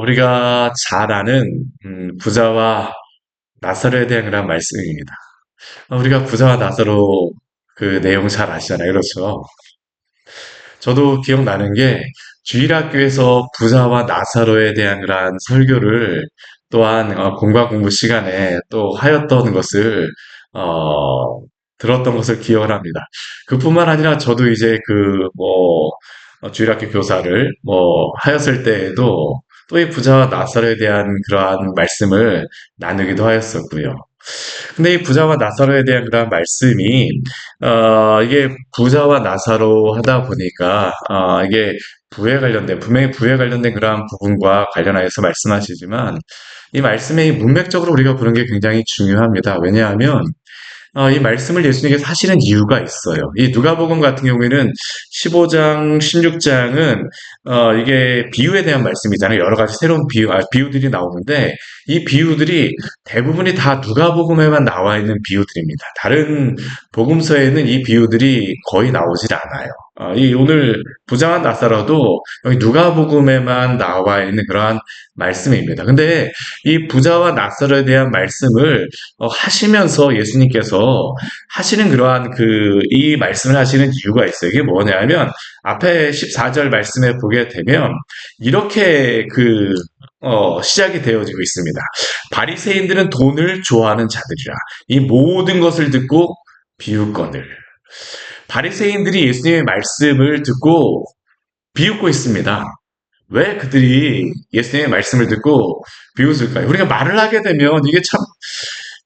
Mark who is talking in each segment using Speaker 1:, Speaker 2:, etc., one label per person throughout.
Speaker 1: 우리가 잘 아는 부자와 나사로에 대한 그런 말씀입니다. 우리가 부자와 나사로 그 내용 잘 아시잖아요. 그렇죠? 저도 기억나는 게 주일학교에서 부자와 나사로에 대한 그런 설교를 또한 공과 공부 시간에 또 하였던 것을 어, 들었던 것을 기억을 합니다. 그뿐만 아니라 저도 이제 주일학교 교사를 하였을 때에도 또 이 부자와 나사로에 대한 그러한 말씀을 나누기도 하였었고요. 근데 이 부자와 나사로에 대한 그런 말씀이 이게 부자와 나사로 하다 보니까 이게 부에 관련된 분명히 부에 관련된 그러한 부분과 관련하여서 말씀하시지만 이 말씀의 문맥적으로 우리가 보는 게 굉장히 중요합니다. 왜냐하면 이 말씀을 예수님께서 하시는 이유가 있어요. 이 누가복음 같은 경우에는 15장, 16장은 이게 비유에 대한 말씀이잖아요. 여러 가지 새로운 비유들이 나오는데 이 비유들이 대부분이 다 누가복음에만 나와 있는 비유들입니다. 다른 복음서에는 이 비유들이 거의 나오질 않아요. 이 오늘 부자와 나사로도 여기 누가복음에만 나와 있는 그러한 말씀입니다. 근데 이 부자와 나사로에 대한 말씀을 하시면서 예수님께서 하시는 그러한 이 말씀을 하시는 이유가 있어요. 이게 뭐냐면 앞에 14절 말씀에 보게 되면 이렇게 시작이 되어지고 있습니다. 바리새인들은 돈을 좋아하는 자들이라 이 모든 것을 듣고 비웃거늘. 바리새인들이 예수님의 말씀을 듣고 비웃고 있습니다. 왜 그들이 예수님의 말씀을 듣고 비웃을까요? 우리가 말을 하게 되면 이게 참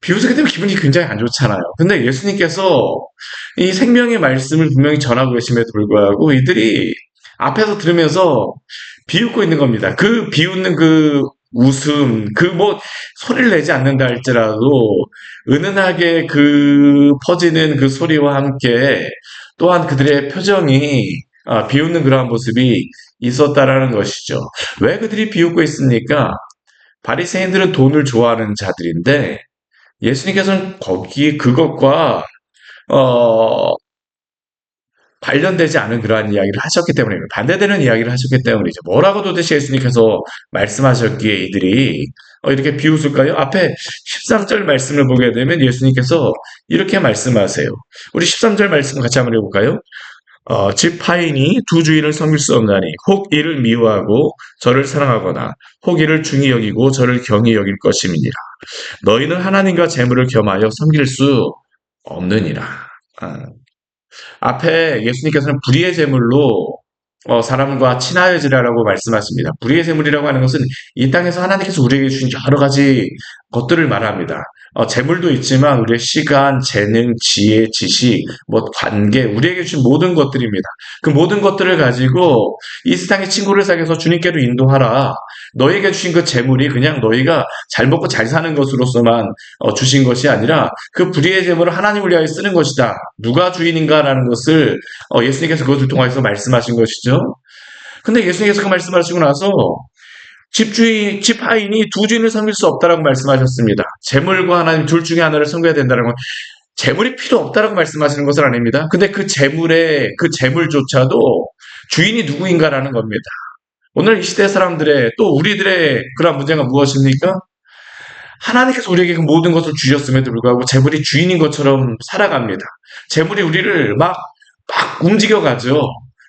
Speaker 1: 비웃게 되면 기분이 굉장히 안 좋잖아요. 근데 예수님께서 이 생명의 말씀을 분명히 전하고 계심에도 불구하고 이들이 앞에서 들으면서 비웃고 있는 겁니다. 그 비웃는 그 웃음, 소리를 내지 않는다 할지라도 은은하게 퍼지는 그 소리와 함께 또한 그들의 표정이 비웃는 그러한 모습이 있었다라는 것이죠. 왜 그들이 비웃고 있습니까? 바리새인들은 돈을 좋아하는 자들인데 예수님께서는 거기 그것과 어, 관련되지 않은 그러한 이야기를 하셨기 때문입니다. 반대되는 이야기를 하셨기 때문이죠. 뭐라고 도대체 예수님께서 말씀하셨기에 이들이 이렇게 비웃을까요? 앞에 13절 말씀을 보게 되면 예수님께서 이렇게 말씀하세요. 우리 13절 말씀 같이 한번 해볼까요? 집 하인이 두 주인을 섬길 수 없나니 혹 이를 미워하고 저를 사랑하거나 혹 이를 중히 여기고 저를 경히 여길 것임이니라. 너희는 하나님과 재물을 겸하여 섬길 수 없느니라. 아, 앞에 예수님께서는 불의의 제물로 사람과 친하여지라라고 말씀하십니다. 불의의 제물이라고 하는 것은 이 땅에서 하나님께서 우리에게 주신 여러 가지 것들을 말합니다. 재물도 있지만 우리의 시간, 재능, 지혜, 지식, 관계, 우리에게 주신 모든 것들입니다. 그 모든 것들을 가지고 이 세상의 친구를 사귀어서 주님께로 인도하라. 너에게 주신 그 재물이 그냥 너희가 잘 먹고 잘 사는 것으로서만 주신 것이 아니라 그 불의의 재물을 하나님을 위하여 쓰는 것이다. 누가 주인인가라는 것을 예수님께서 그것을 통해서 말씀하신 것이죠. 근데 예수님께서 그 말씀하시고 나서 집 하인이 두 주인을 섬길 수 없다라고 말씀하셨습니다. 재물과 하나님 둘 중에 하나를 섬겨야 된다는 건 재물이 필요 없다라고 말씀하시는 것은 아닙니다. 근데 그 재물조차도 주인이 누구인가라는 겁니다. 오늘 이 시대 사람들의 또 우리들의 그런 문제가 무엇입니까? 하나님께서 우리에게 그 모든 것을 주셨음에도 불구하고 재물이 주인인 것처럼 살아갑니다. 재물이 우리를 막 움직여가죠.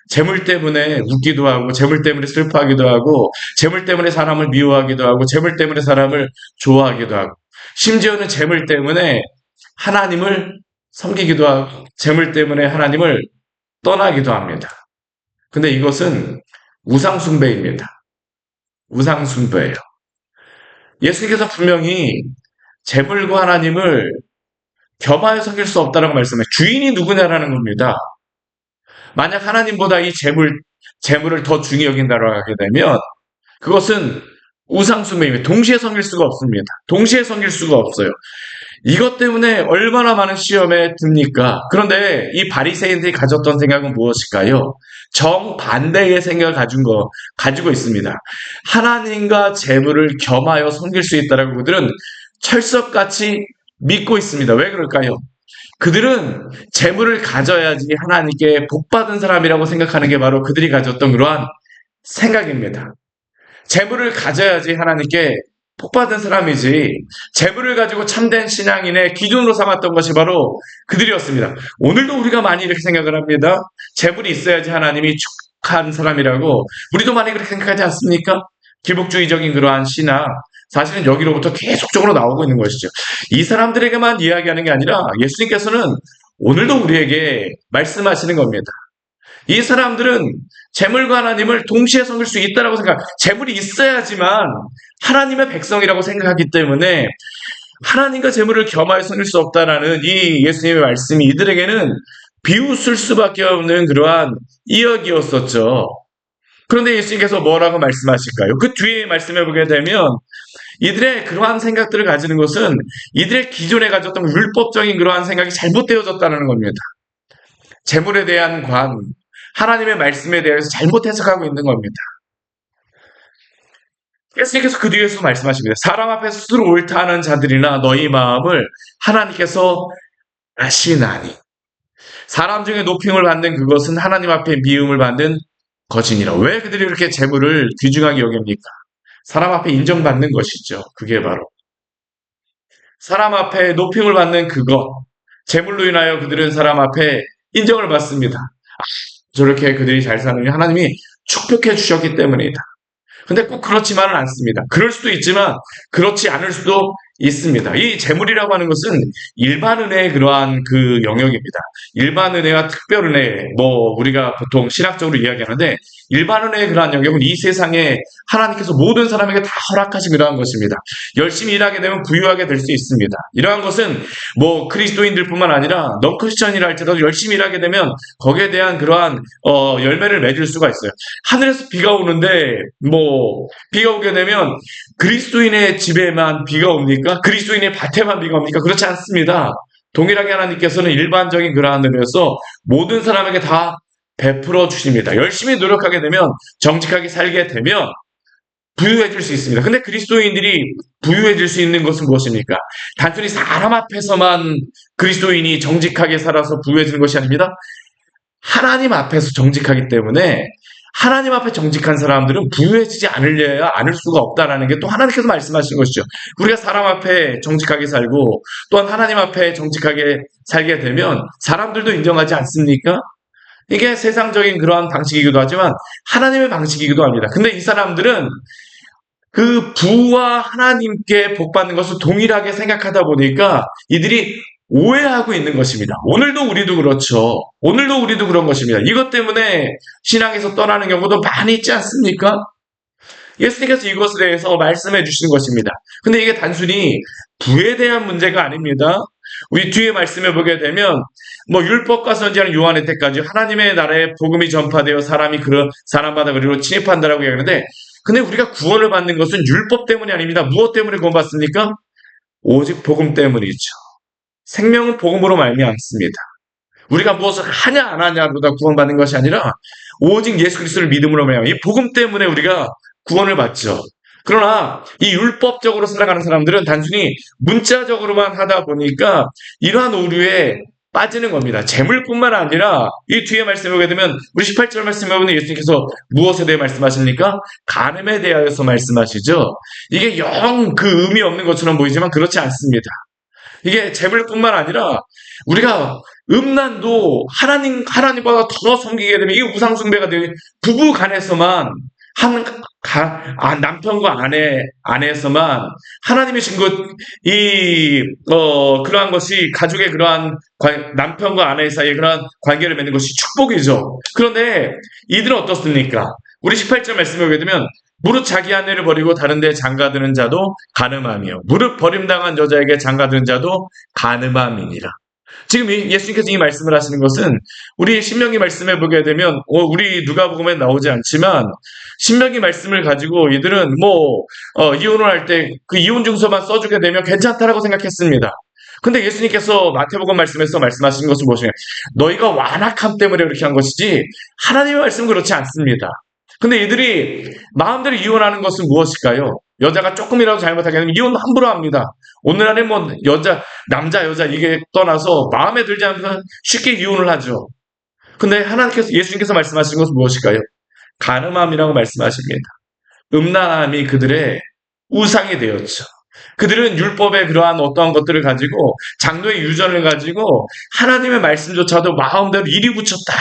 Speaker 1: 재물 때문에 웃기도 하고, 재물 때문에 슬퍼하기도 하고, 재물 때문에 사람을 미워하기도 하고, 재물 때문에 사람을 좋아하기도 하고, 심지어는 재물 때문에 하나님을 섬기기도 하고, 재물 때문에 하나님을 떠나기도 합니다. 근데 이것은 우상숭배입니다. 우상숭배예요. 예수님께서 분명히 재물과 하나님을 겸하여 섬길 수 없다라고 말씀해 주인이 누구냐라는 겁니다. 만약 하나님보다 이 재물을 더 중히 여긴다고 하게 되면 그것은 우상숭배입니다. 동시에 섬길 수가 없습니다. 동시에 섬길 수가 없어요. 이것 때문에 얼마나 많은 시험에 듭니까? 그런데 이 바리새인들이 가졌던 생각은 무엇일까요? 정반대의 생각을 가지고 있습니다. 하나님과 재물을 겸하여 섬길 수 있다라고 그들은 철석같이 믿고 있습니다. 왜 그럴까요? 그들은 재물을 가져야지 하나님께 복받은 사람이라고 생각하는 게 바로 그들이 가졌던 그러한 생각입니다. 재물을 가져야지 하나님께 복받은 사람이지, 재물을 가지고 참된 신앙인의 기준으로 삼았던 것이 바로 그들이었습니다. 오늘도 우리가 많이 이렇게 생각을 합니다. 재물이 있어야지 하나님이 축한 사람이라고 우리도 많이 그렇게 생각하지 않습니까? 기복주의적인 그러한 신앙, 사실은 여기로부터 계속적으로 나오고 있는 것이죠. 이 사람들에게만 이야기하는 게 아니라 예수님께서는 오늘도 우리에게 말씀하시는 겁니다. 이 사람들은 재물과 하나님을 동시에 섬길 수 있다라고 생각, 재물이 있어야지만 하나님의 백성이라고 생각하기 때문에 하나님과 재물을 겸하여 섬길 수 없다라는 이 예수님의 말씀이 이들에게는 비웃을 수밖에 없는 그러한 이야기였었죠. 그런데 예수님께서 뭐라고 말씀하실까요? 그 뒤에 말씀해 보게 되면 이들의 그러한 생각들을 가지는 것은 이들의 기존에 가졌던 율법적인 그러한 생각이 잘못되어졌다는 겁니다. 재물에 대한 하나님의 말씀에 대해서 잘못 해석하고 있는 겁니다. 예수님께서 그 뒤에서 말씀하십니다. 사람 앞에서 스스로 옳다 하는 자들이나 너희 마음을 하나님께서 아시나니. 사람 중에 높임을 받는 그것은 하나님 앞에 미움을 받는 거짓이라. 왜 그들이 이렇게 재물을 귀중하게 여깁니까? 사람 앞에 인정받는 것이죠. 그게 바로 사람 앞에 높임을 받는 그것, 재물로 인하여 그들은 사람 앞에 인정을 받습니다. 저렇게 그들이 잘 사는 게 하나님이 축복해 주셨기 때문이다. 근데 꼭 그렇지만은 않습니다. 그럴 수도 있지만 그렇지 않을 수도 있습니다. 이 재물이라고 하는 것은 일반 은혜의 그러한 그 영역입니다. 일반 은혜와 특별 은혜, 우리가 보통 신학적으로 이야기하는데 일반 은혜의 그러한 영역은 이 세상에 하나님께서 모든 사람에게 다 허락하신 그러한 것입니다. 열심히 일하게 되면 부유하게 될 수 있습니다. 이러한 것은 그리스도인들뿐만 아니라 넌크리스천이라 할지라도 열심히 일하게 되면 거기에 대한 그러한 열매를 맺을 수가 있어요. 하늘에서 비가 오는데 비가 오게 되면 그리스도인의 집에만 비가 옵니까? 그리스도인의 밭에만 비가 옵니까? 그렇지 않습니다. 동일하게 하나님께서는 일반적인 그러한 의미에서 모든 사람에게 다 베풀어 주십니다. 열심히 노력하게 되면, 정직하게 살게 되면 부유해질 수 있습니다. 근데 그리스도인들이 부유해질 수 있는 것은 무엇입니까? 단순히 사람 앞에서만 그리스도인이 정직하게 살아서 부유해지는 것이 아닙니다. 하나님 앞에서 정직하기 때문에 하나님 앞에 정직한 사람들은 부유해지지 않을 수가 없다라는 게 또 하나님께서 말씀하신 것이죠. 우리가 사람 앞에 정직하게 살고 또한 하나님 앞에 정직하게 살게 되면 사람들도 인정하지 않습니까? 이게 세상적인 그러한 방식이기도 하지만 하나님의 방식이기도 합니다. 근데 이 사람들은 그 부와 하나님께 복받는 것을 동일하게 생각하다 보니까 이들이 오해하고 있는 것입니다. 오늘도 우리도 그렇죠. 오늘도 우리도 그런 것입니다. 이것 때문에 신앙에서 떠나는 경우도 많이 있지 않습니까? 예수님께서 이것에 대해서 말씀해 주시는 것입니다. 근데 이게 단순히 부에 대한 문제가 아닙니다. 우리 뒤에 말씀해 보게 되면 율법과 선지자는 요한의 때까지 하나님의 나라의 복음이 전파되어 사람마다 그리로 침입한다라고 얘기하는데, 근데 우리가 구원을 받는 것은 율법 때문이 아닙니다. 무엇 때문에 구원받습니까? 오직 복음 때문이죠. 생명은 복음으로 말미암습니다. 우리가 무엇을 하냐 안 하냐보다 구원받는 것이 아니라 오직 예수 그리스도를 믿음으로 말미암아 이 복음 때문에 우리가 구원을 받죠. 그러나 이 율법적으로 살아가는 사람들은 단순히 문자적으로만 하다 보니까 이러한 오류에 빠지는 겁니다. 재물뿐만 아니라 이 뒤에 말씀을 보게 되면 우리 18절 말씀에 보면 예수님께서 무엇에 대해 말씀하십니까? 간음에 대하여서 말씀하시죠. 이게 영 그 의미 없는 것처럼 보이지만 그렇지 않습니다. 이게 재물뿐만 아니라 우리가 음란도 하나님보다 더 섬기게 되면 이게 우상숭배가 되는 부부 간에서만 남편과 아내에서만 하나님의 그러한 것이 가족의 그러한 남편과 아내 사이에 그러한 관계를 맺는 것이 축복이죠. 그런데 이들은 어떻습니까? 우리 18절 말씀에 보게 되면 무릇 자기 아내를 버리고 다른 데 장가드는 자도 간음함이요 무릇 버림당한 여자에게 장가드는 자도 간음함이니라. 지금 예수님께서 이 말씀을 하시는 것은 우리 신명기 말씀에 보게 되면 우리 누가복음에 나오지 않지만 신명기 말씀을 가지고 이들은 이혼을 할 때 그 이혼 증서만 써주게 되면 괜찮다라고 생각했습니다. 근데 예수님께서 마태복음 말씀에서 말씀하시는 것은 무엇이냐? 너희가 완악함 때문에 그렇게 한 것이지 하나님의 말씀은 그렇지 않습니다. 근데 이들이 마음대로 이혼하는 것은 무엇일까요? 여자가 조금이라도 잘못하게 되면 이혼 함부로 합니다. 오늘날에 남자, 여자 이게 떠나서 마음에 들지 않으면 쉽게 이혼을 하죠. 근데 예수님께서 말씀하시는 것은 무엇일까요? 간음함이라고 말씀하십니다. 음란함이 그들의 우상이 되었죠. 그들은 율법의 그러한 어떠한 것들을 가지고 장로의 유전을 가지고 하나님의 말씀조차도 마음대로 이리 붙였다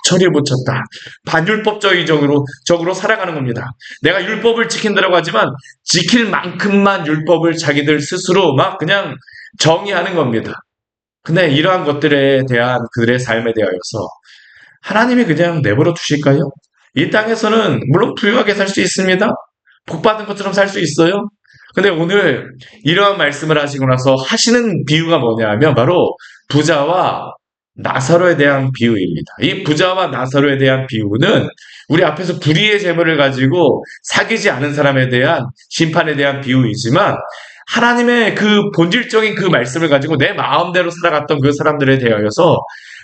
Speaker 1: 저리 붙였다 반율법적으로 살아가는 겁니다. 내가 율법을 지킨다고 하지만 지킬 만큼만 율법을 자기들 스스로 막 그냥 정의하는 겁니다. 근데 이러한 것들에 대한 그들의 삶에 대하여서 하나님이 그냥 내버려 두실까요? 이 땅에서는 물론 부유하게 살 수 있습니다. 복받은 것처럼 살 수 있어요. 근데 오늘 이러한 말씀을 하시고 나서 하시는 비유가 뭐냐 하면 바로 부자와 나사로에 대한 비유입니다. 이 부자와 나사로에 대한 비유는 우리 앞에서 불의의 재물을 가지고 사귀지 않은 사람에 대한 심판에 대한 비유이지만 하나님의 그 본질적인 그 말씀을 가지고 내 마음대로 살아갔던 그 사람들에 대하여서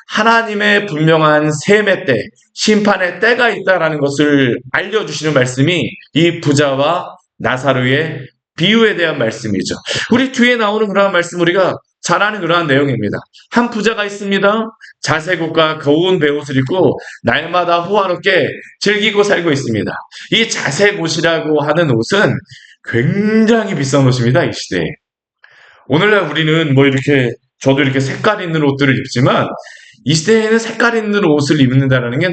Speaker 1: 하나님의 분명한 셈의 때, 심판의 때가 있다라는 것을 알려주시는 말씀이 이 부자와 나사로의 비유에 대한 말씀이죠. 우리 뒤에 나오는 그러한 말씀 우리가 잘 아는 그러한 내용입니다. 한 부자가 있습니다. 자색옷과 거운 베옷을 입고 날마다 호화롭게 즐기고 살고 있습니다. 이 자색옷이라고 하는 옷은 굉장히 비싼 옷입니다. 이 시대에. 오늘날 우리는 뭐 이렇게 저도 이렇게 색깔 있는 옷들을 입지만 이 시대에는 색깔 있는 옷을 입는다는 게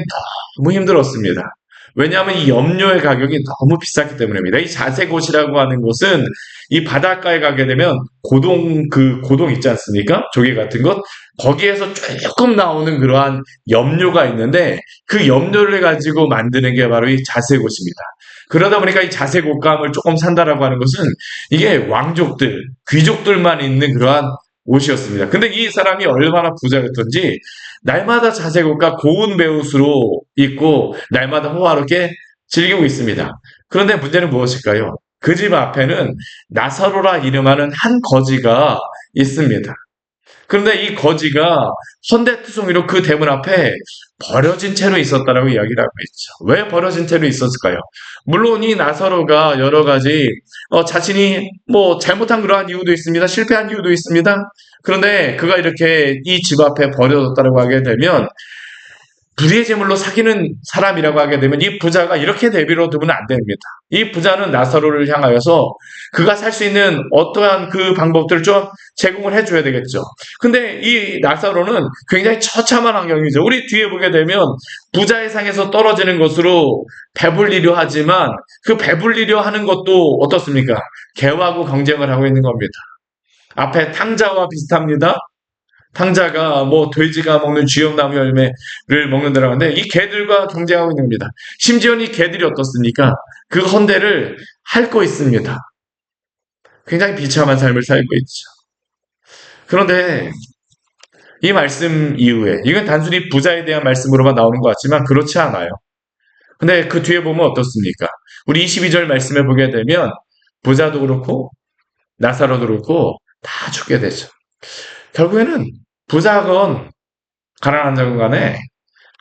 Speaker 1: 너무 힘들었습니다. 왜냐하면 이 염료의 가격이 너무 비쌌기 때문입니다. 이 자색옷이라고 하는 것은 이 바닷가에 가게 되면 고동 있지 않습니까? 조개 같은 것. 거기에서 조금 나오는 그러한 염료가 있는데 그 염료를 가지고 만드는 게 바로 이 자색옷입니다. 그러다 보니까 이 자색 옷감을 조금 산다라고 하는 것은 이게 왕족들, 귀족들만 있는 그러한 옷이었습니다. 근데 이 사람이 얼마나 부자였던지 날마다 자색 옷과 고운 베옷으로 입고 날마다 호화롭게 즐기고 있습니다. 그런데 문제는 무엇일까요? 그 집 앞에는 나사로라 이름하는 한 거지가 있습니다. 그런데 이 거지가 헌데투성이로 그 대문 앞에 버려진 채로 있었다라고 이야기를 하고 있죠. 왜 버려진 채로 있었을까요? 물론 이 나사로가 여러 가지 자신이 뭐 잘못한 그러한 이유도 있습니다. 실패한 이유도 있습니다. 그런데 그가 이렇게 이 집 앞에 버려졌다고 하게 되면 불의의 제물로 사귀는 사람이라고 하게 되면 이 부자가 이렇게 내버려 두면 안 됩니다. 이 부자는 나사로를 향하여서 그가 살 수 있는 어떠한 그 방법들을 좀 제공을 해줘야 되겠죠. 근데 이 나사로는 굉장히 처참한 환경이죠. 우리 뒤에 보게 되면 부자의 상에서 떨어지는 것으로 배불리려 하지만 그 배불리려 하는 것도 어떻습니까? 개하고 경쟁을 하고 있는 겁니다. 앞에 탕자와 비슷합니다. 탕자가 뭐 돼지가 먹는 쥐염나무 열매를 먹는다라고 하는데 이 개들과 경쟁하고 있는 겁니다. 심지어 이 개들이 어떻습니까? 그 헌대를 핥고 있습니다. 굉장히 비참한 삶을 살고 있죠. 그런데 이 말씀 이후에 이건 단순히 부자에 대한 말씀으로만 나오는 것 같지만 그렇지 않아요. 근데 그 뒤에 보면 어떻습니까? 우리 22절 말씀에 보게 되면 부자도 그렇고 나사로도 그렇고 다 죽게 되죠. 결국에는 부자건 가난한 자건 간에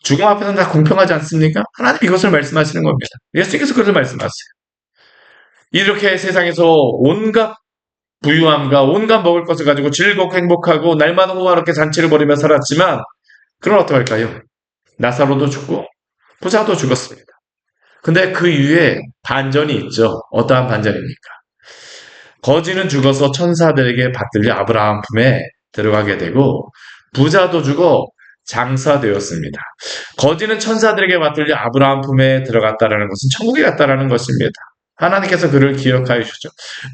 Speaker 1: 죽음 앞에서는 다 공평하지 않습니까? 하나님 이것을 말씀하시는 겁니다. 예수님께서 그것을 말씀하세요. 이렇게 세상에서 온갖 부유함과 온갖 먹을 것을 가지고 즐겁고 행복하고 날마다 호화롭게 잔치를 벌이며 살았지만 그럼 어떡할까요? 나사로도 죽고 부자도 죽었습니다. 근데 그 이후에 반전이 있죠. 어떠한 반전입니까? 거지는 죽어서 천사들에게 받들려 아브라함 품에 들어가게 되고 부자도 죽어 장사되었습니다. 거지는 천사들에게 받들려 아브라함 품에 들어갔다라는 것은 천국에 갔다라는 것입니다. 하나님께서 그를 기억하여 주셨죠.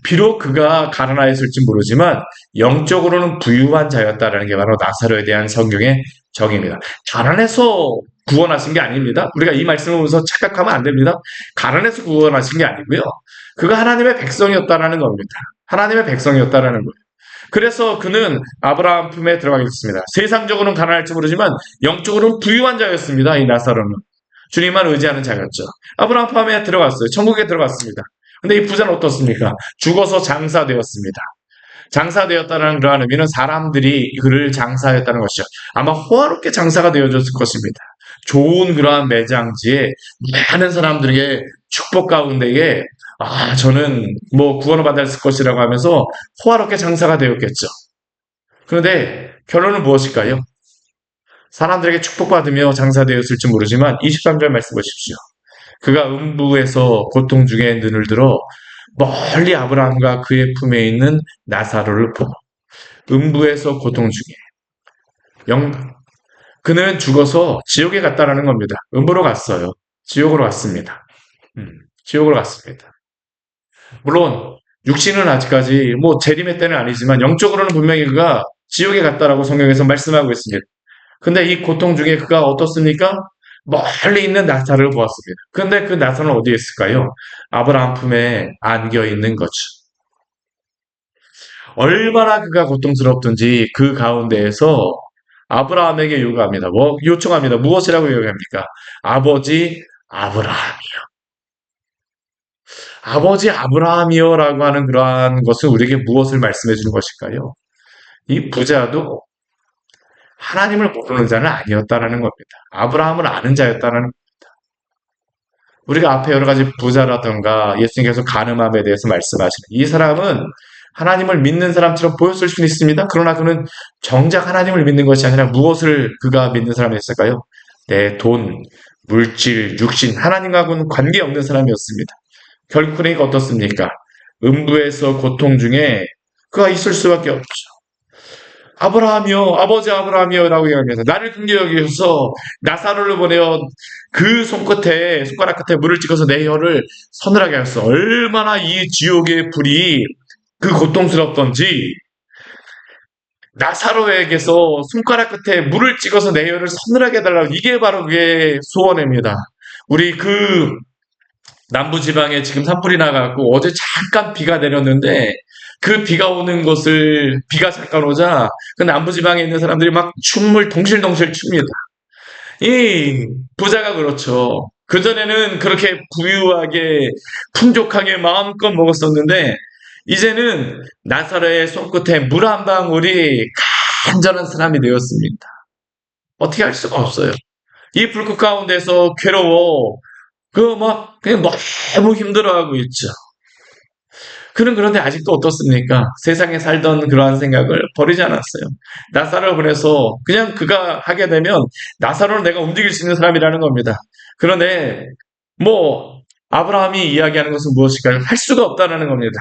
Speaker 1: 비록 그가 가난하였을지 모르지만 영적으로는 부유한 자였다라는 게 바로 나사로에 대한 성경의 정의입니다. 가난해서 구원하신 게 아닙니다. 우리가 이 말씀을 보면서 착각하면 안 됩니다. 가난해서 구원하신 게 아니고요. 그가 하나님의 백성이었다라는 겁니다. 하나님의 백성이었다라는 거예요. 그래서 그는 아브라함 품에 들어가게 됐습니다. 세상적으로는 가난할지 모르지만 영적으로는 부유한 자였습니다. 이 나사로는. 주님만 의지하는 자였죠. 아브라함 품에 들어갔어요. 천국에 들어갔습니다. 근데 이 부자는 어떻습니까? 죽어서 장사되었습니다. 장사되었다는 그러한 의미는 사람들이 그를 장사했다는 것이죠. 아마 호화롭게 장사가 되어졌을 것입니다. 좋은 그러한 매장지에 많은 사람들에게 축복 가운데에 저는 뭐 구원을 받았을 것이라고 하면서 호화롭게 장사가 되었겠죠. 그런데 결론은 무엇일까요? 사람들에게 축복받으며 장사되었을지 모르지만 23절 말씀 보십시오. 그가 음부에서 고통 중에 눈을 들어 멀리 아브라함과 그의 품에 있는 나사로를 보고 음부에서 고통 중에 영 그는 죽어서 지옥에 갔다라는 겁니다. 음부로 갔어요. 지옥으로 갔습니다. 지옥으로 갔습니다. 물론 육신은 아직까지 뭐 재림의 때는 아니지만 영적으로는 분명히 그가 지옥에 갔다라고 성경에서 말씀하고 있습니다. 근데 이 고통 중에 그가 어떻습니까? 멀리 있는 나사를 보았습니다. 근데 그 나사는 어디에 있을까요? 아브라함 품에 안겨 있는 거죠. 얼마나 그가 고통스럽든지 그 가운데에서 아브라함에게 요구합니다. 요청합니다. 무엇이라고 요구합니까? 아버지 아브라함. 아버지 아브라함이여라고 하는 그러한 것은 우리에게 무엇을 말씀해 주는 것일까요? 이 부자도 하나님을 모르는 자는 아니었다라는 겁니다. 아브라함을 아는 자였다는. 우리가 앞에 여러 가지 부자라던가 예수님께서 간음함에 대해서 말씀하시는 이 사람은 하나님을 믿는 사람처럼 보였을 수는 있습니다. 그러나 그는 정작 하나님을 믿는 것이 아니라 무엇을 그가 믿는 사람이었을까요? 내 돈, 물질, 육신, 하나님하고는 관계없는 사람이었습니다. 결국 그러니까 어떻습니까? 음부에서 고통 중에 그가 있을 수밖에 없죠. 아브라함이여, 아버지 아브라함이여라고 이야기해서 나를 긍휼히 여기셔서 나사로를 보내어 그 손끝에 손가락 끝에 물을 찍어서 내 혀를 서늘하게 하셨어. 얼마나 이 지옥의 불이 그 고통스럽던지 나사로에게서 손가락 끝에 물을 찍어서 내 혀를 서늘하게 해달라고 이게 바로 그게 소원입니다. 우리 그 남부지방에 지금 산불이 나가고 어제 잠깐 비가 내렸는데 그 비가 오는 것을 비가 잠깐 오자 그 남부지방에 있는 사람들이 막 춤을 동실동실 춥니다. 이 부자가 그렇죠. 그전에는 그렇게 부유하게 풍족하게 마음껏 먹었었는데 이제는 나사로의 손끝에 물 한 방울이 간절한 사람이 되었습니다. 어떻게 할 수가 없어요. 이 불꽃 가운데서 괴로워 그 막 그냥 너무 힘들어하고 있죠. 그는 그런데 아직도 어떻습니까? 세상에 살던 그러한 생각을 버리지 않았어요. 나사로를 보내서 그냥 그가 하게 되면 나사로를 내가 움직일 수 있는 사람이라는 겁니다. 그런데 뭐 아브라함이 이야기하는 것은 무엇일까요? 할 수가 없다는 겁니다.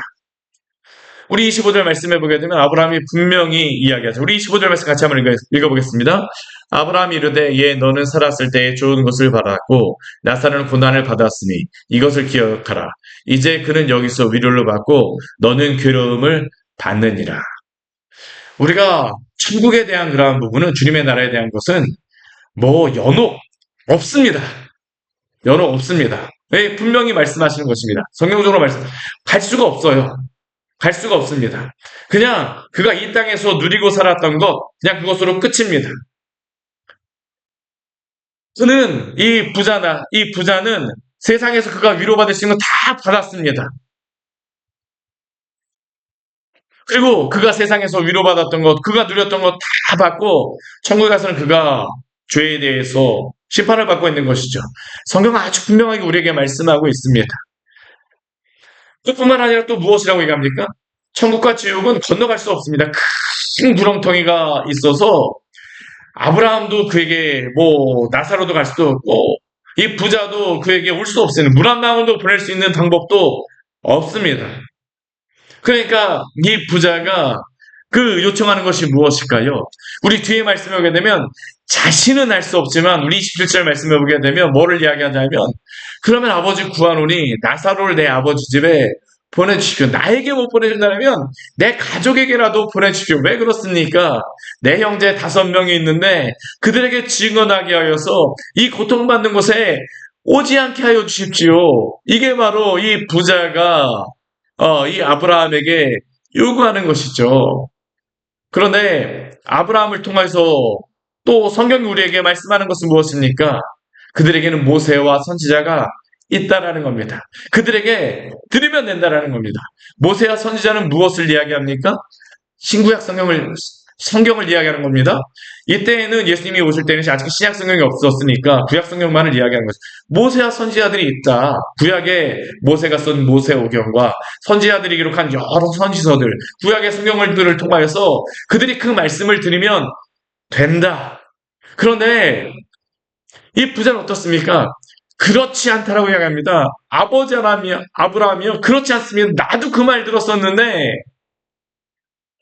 Speaker 1: 우리 25절 말씀해 보게 되면 아브라함이 분명히 이야기하죠. 우리 25절 말씀 같이 한번 읽어보겠습니다. 아브라함이 이르되 예 너는 살았을 때에 좋은 것을 받았고 나사로는 고난을 받았으니 이것을 기억하라. 이제 그는 여기서 위로를 받고 너는 괴로움을 받느니라. 우리가 천국에 대한 그러한 부분은 주님의 나라에 대한 것은 뭐 연옥 없습니다. 연옥 없습니다. 네, 분명히 말씀하시는 것입니다. 성경적으로 갈 수가 없어요. 갈 수가 없습니다. 그냥 그가 이 땅에서 누리고 살았던 것 그냥 그것으로 끝입니다. 그는 이 부자는 세상에서 그가 위로받을 수 있는 거 다 받았습니다. 그리고 그가 세상에서 위로받았던 것, 그가 누렸던 것 다 받고 천국에 가서는 그가 죄에 대해서 심판을 받고 있는 것이죠. 성경은 아주 분명하게 우리에게 말씀하고 있습니다. 그뿐만 아니라 또 무엇이라고 얘기합니까? 천국과 지옥은 건너갈 수 없습니다. 큰 구렁텅이가 있어서 아브라함도 그에게 뭐 나사로도 갈 수도 없고 이 부자도 그에게 올 수도 없어요. 물 한 방울도 보낼 수 있는 방법도 없습니다. 그러니까 이 부자가 그 요청하는 것이 무엇일까요? 우리 뒤에 말씀을 보게 되면 자신은 알 수 없지만 우리 27절 말씀을 보게 되면 뭐를 이야기하냐면 그러면 아버지 구하노니 나사로를 내 아버지 집에 보내주십시오. 나에게 못 보내준다면 내 가족에게라도 보내주십시오. 왜 그렇습니까? 내 형제 5명이 있는데 그들에게 증언하게 하여서 이 고통받는 곳에 오지 않게 하여 주십시오. 이게 바로 이 부자가 이 아브라함에게 요구하는 것이죠. 그런데 아브라함을 통해서 또 성경이 우리에게 말씀하는 것은 무엇입니까? 그들에게는 모세와 선지자가 있다라는 겁니다. 그들에게 들으면 된다라는 겁니다. 모세와 선지자는 무엇을 이야기합니까? 신구약 성경을 이야기하는 겁니다. 이때에는 예수님이 오실 때는 아직 신약 성경이 없었으니까 구약 성경만을 이야기하는 것이죠. 모세와 선지자들이 있다. 구약에 모세가 쓴 모세오경과 선지자들이 기록한 여러 선지서들, 구약의 성경들을 통하여서 그들이 그 말씀을 들으면 된다. 그런데 이 부자는 어떻습니까? 그렇지 않다라고 이야기합니다. 아버지 아브라함이요. 그렇지 않습니다. 나도 그 말 들었었는데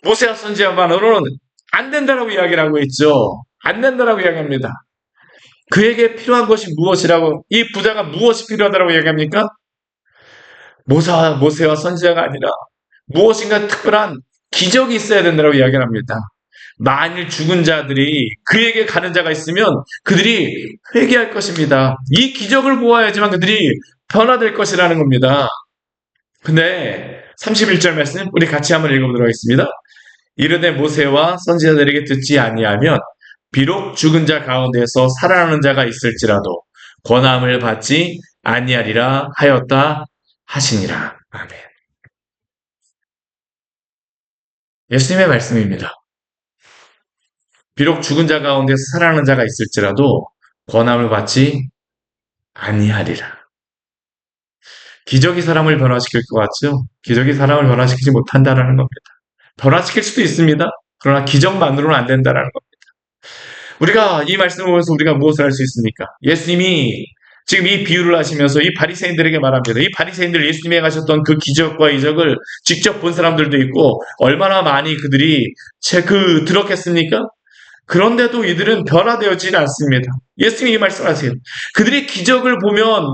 Speaker 1: 모세와 선지자만으로는 안 된다라고 이야기를 하고 있죠. 안 된다라고 이야기합니다. 그에게 필요한 것이 무엇이라고, 이 부자가 무엇이 필요하다라고 이야기합니까? 모세와 선지자가 아니라 무엇인가 특별한 기적이 있어야 된다고 이야기를 합니다. 만일 죽은 자들이 그에게 가는 자가 있으면 그들이 회개할 것입니다. 이 기적을 보아야지만 그들이 변화될 것이라는 겁니다. 근데 31절 말씀 우리 같이 한번 읽어보도록 하겠습니다. 이르되 모세와 선지자들에게 듣지 아니하면 비록 죽은 자 가운데서 살아나는 자가 있을지라도 권함을 받지 아니하리라 하였다 하시니라. 아멘. 예수님의 말씀입니다. 비록 죽은 자 가운데서 살아나는 자가 있을지라도 권함을 받지 아니하리라. 기적이 사람을 변화시킬 것 같죠? 기적이 사람을 변화시키지 못한다라는 겁니다. 변화시킬 수도 있습니다. 그러나 기적만으로는 안 된다라는 겁니다. 우리가 이 말씀을 보면서 우리가 무엇을 할 수 있습니까? 예수님이 지금 이 비유를 하시면서 이 바리새인들에게 말합니다. 이 바리새인들 예수님이 하셨던 그 기적과 이적을 직접 본 사람들도 있고 얼마나 많이 그들이 들었겠습니까? 그런데도 이들은 변화되어지지 않습니다. 예수님이 이 말씀하세요. 그들이 기적을 보면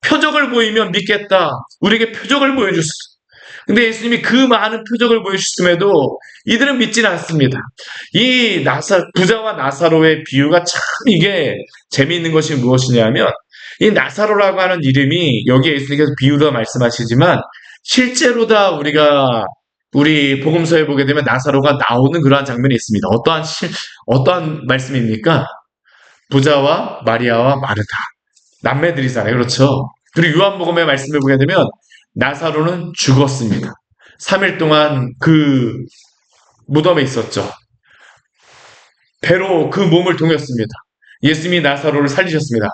Speaker 1: 표적을 보이면 믿겠다. 우리에게 표적을 보여줬어. 근데 예수님이 그 많은 표적을 보여주셨음에도 이들은 믿지는 않습니다. 이 부자와 나사로의 비유가 참 이게 재미있는 것이 무엇이냐면 이 나사로라고 하는 이름이 여기 예수님께서 비유로 말씀하시지만 실제로 다 우리 복음서에 보게 되면 나사로가 나오는 그러한 장면이 있습니다. 어떠한 말씀입니까? 부자와 마리아와 마르다. 남매들이잖아요. 그렇죠? 그리고 요한복음의 말씀을 보게 되면 나사로는 죽었습니다. 3일 동안 그 무덤에 있었죠. 배로 그 몸을 동였습니다. 예수님이 나사로를 살리셨습니다.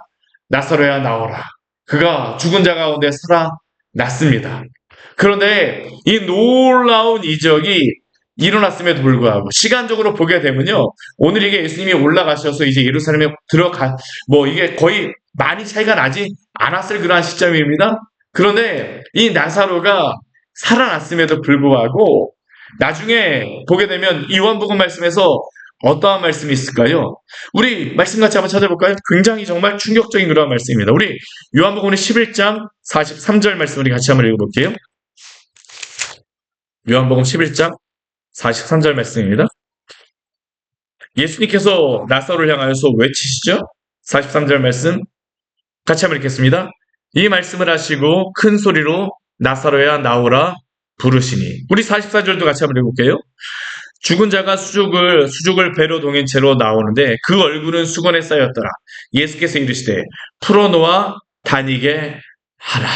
Speaker 1: 나사로야 나오라. 그가 죽은 자 가운데 살아났습니다. 그런데 이 놀라운 이적이 일어났음에도 불구하고 시간적으로 보게 되면요. 오늘 이게 예수님이 올라가셔서 이제 예루살렘에 이게 거의 많이 차이가 나지 않았을 그러한 시점입니다. 그런데 이 나사로가 살아났음에도 불구하고 나중에 보게 되면 요한복음 말씀에서 어떠한 말씀이 있을까요? 우리 말씀 같이 한번 찾아볼까요? 굉장히 정말 충격적인 그런 말씀입니다. 우리 요한복음의 11장 43절 말씀 우리 같이 한번 읽어볼게요. 요한복음 11장 43절 말씀입니다. 예수님께서 나사로를 향하여서 외치시죠? 43절 말씀 같이 한번 읽겠습니다. 이 말씀을 하시고 큰 소리로 나사로야 나오라 부르시니. 우리 44절도 같이 한번 읽어볼게요. 죽은 자가 수죽을 배로 동인 채로 나오는데 그 얼굴은 수건에 쌓였더라. 예수께서 이르시되 풀어놓아 다니게 하라.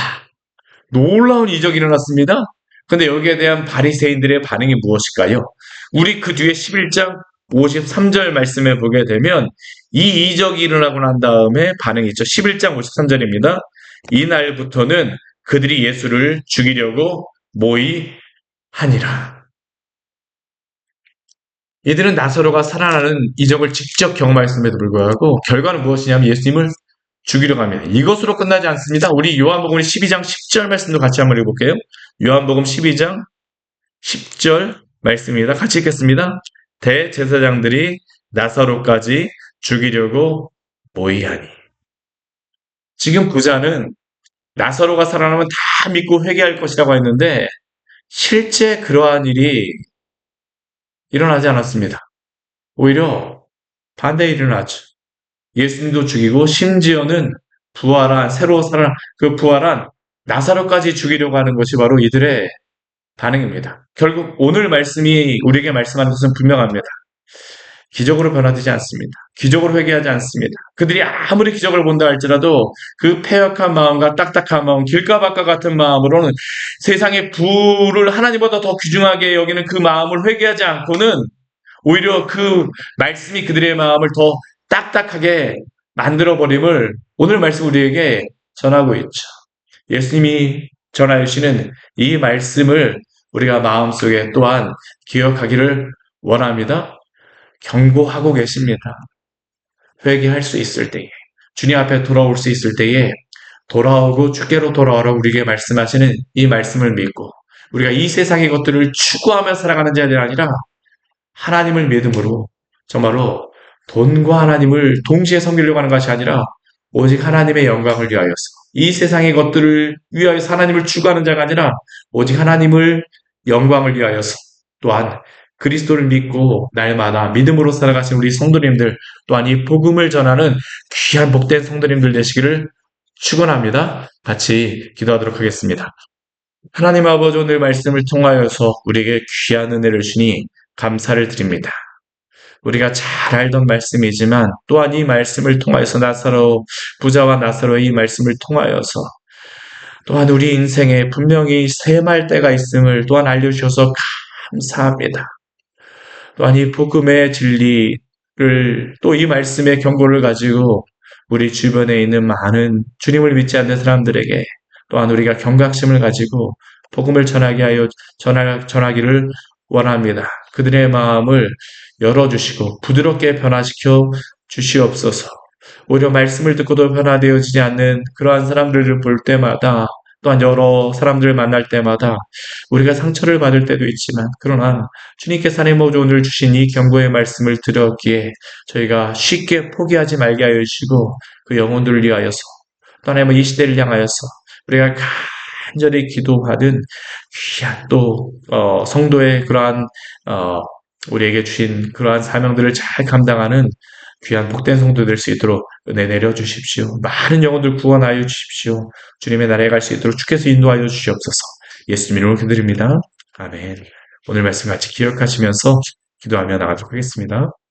Speaker 1: 놀라운 이적이 일어났습니다. 근데 여기에 대한 바리새인들의 반응이 무엇일까요? 우리 그 뒤에 11장 53절 말씀에 보게 되면 이 이적이 일어나고 난 다음에 반응이 있죠. 11장 53절입니다. 이날부터는 그들이 예수를 죽이려고 모의하니라. 이들은 나사로가 살아나는 이적을 직접 경험했음에도 불구하고 결과는 무엇이냐면 예수님을 죽이려고 합니다. 이것으로 끝나지 않습니다. 우리 요한복음 12장 10절 말씀도 같이 한번 읽어볼게요. 요한복음 12장 10절 말씀입니다. 같이 읽겠습니다. 대제사장들이 나사로까지 죽이려고 모의하니. 지금 부자는 나사로가 살아나면 다 믿고 회개할 것이라고 했는데 실제 그러한 일이 일어나지 않았습니다. 오히려 반대 일어나죠. 예수님도 죽이고 심지어는 부활한 나사로까지 죽이려고 하는 것이 바로 이들의 반응입니다. 결국 오늘 말씀이 우리에게 말씀하는 것은 분명합니다. 기적으로 변화되지 않습니다. 기적으로 회개하지 않습니다. 그들이 아무리 기적을 본다 할지라도 그 패역한 마음과 딱딱한 마음, 길가밭과 같은 마음으로는 세상의 부를 하나님보다 더 귀중하게 여기는 그 마음을 회개하지 않고는 오히려 그 말씀이 그들의 마음을 더 딱딱하게 만들어버림을 오늘 말씀 우리에게 전하고 있죠. 예수님이 전하여 주시는 이 말씀을 우리가 마음속에 또한 기억하기를 원합니다. 경고하고 계십니다. 회개할 수 있을 때에, 주님 앞에 돌아올 수 있을 때에 돌아오고 주께로 돌아오라 우리에게 말씀하시는 이 말씀을 믿고 우리가 이 세상의 것들을 추구하며 살아가는 자들이 아니라 하나님을 믿음으로 정말로 돈과 하나님을 동시에 섬기려고 하는 것이 아니라 오직 하나님의 영광을 위하여서 이 세상의 것들을 위하여서 하나님을 추구하는 자가 아니라 오직 하나님을 영광을 위하여서 또한 그리스도를 믿고 날마다 믿음으로 살아가신 우리 성도님들 또한 이 복음을 전하는 귀한 복된 성도님들 되시기를 축원합니다. 같이 기도하도록 하겠습니다. 하나님 아버지 오늘 말씀을 통하여서 우리에게 귀한 은혜를 주니 감사를 드립니다. 우리가 잘 알던 말씀이지만 또한 이 말씀을 통하여서 부자와 나사로의 이 말씀을 통하여서 또한 우리 인생에 분명히 셈할 때가 있음을 또한 알려주셔서 감사합니다. 또한 이 복음의 진리를 또 이 말씀의 경고를 가지고 우리 주변에 있는 많은 주님을 믿지 않는 사람들에게 또한 우리가 경각심을 가지고 복음을 전하기를 원합니다. 그들의 마음을 열어주시고 부드럽게 변화시켜 주시옵소서. 오히려 말씀을 듣고도 변화되어지지 않는 그러한 사람들을 볼 때마다 또한 여러 사람들을 만날 때마다 우리가 상처를 받을 때도 있지만 그러나 주님께서 하나님 아버지 오늘 주신 이 경고의 말씀을 들었기에 저희가 쉽게 포기하지 말게 하여 주시고 그 영혼들을 위하여서 또 하나님은 이 시대를 향하여서 우리가 간절히 기도하는 귀한 또 성도의 그러한 우리에게 주신 그러한 사명들을 잘 감당하는 귀한 복된 성도 될 수 있도록 은혜 내려주십시오. 많은 영혼들 구원하여 주십시오. 주님의 나라에 갈 수 있도록 주께서 인도하여 주시옵소서. 예수님 이름으로 기도드립니다. 아멘. 오늘 말씀 같이 기억하시면서 기도하며 나가도록 하겠습니다.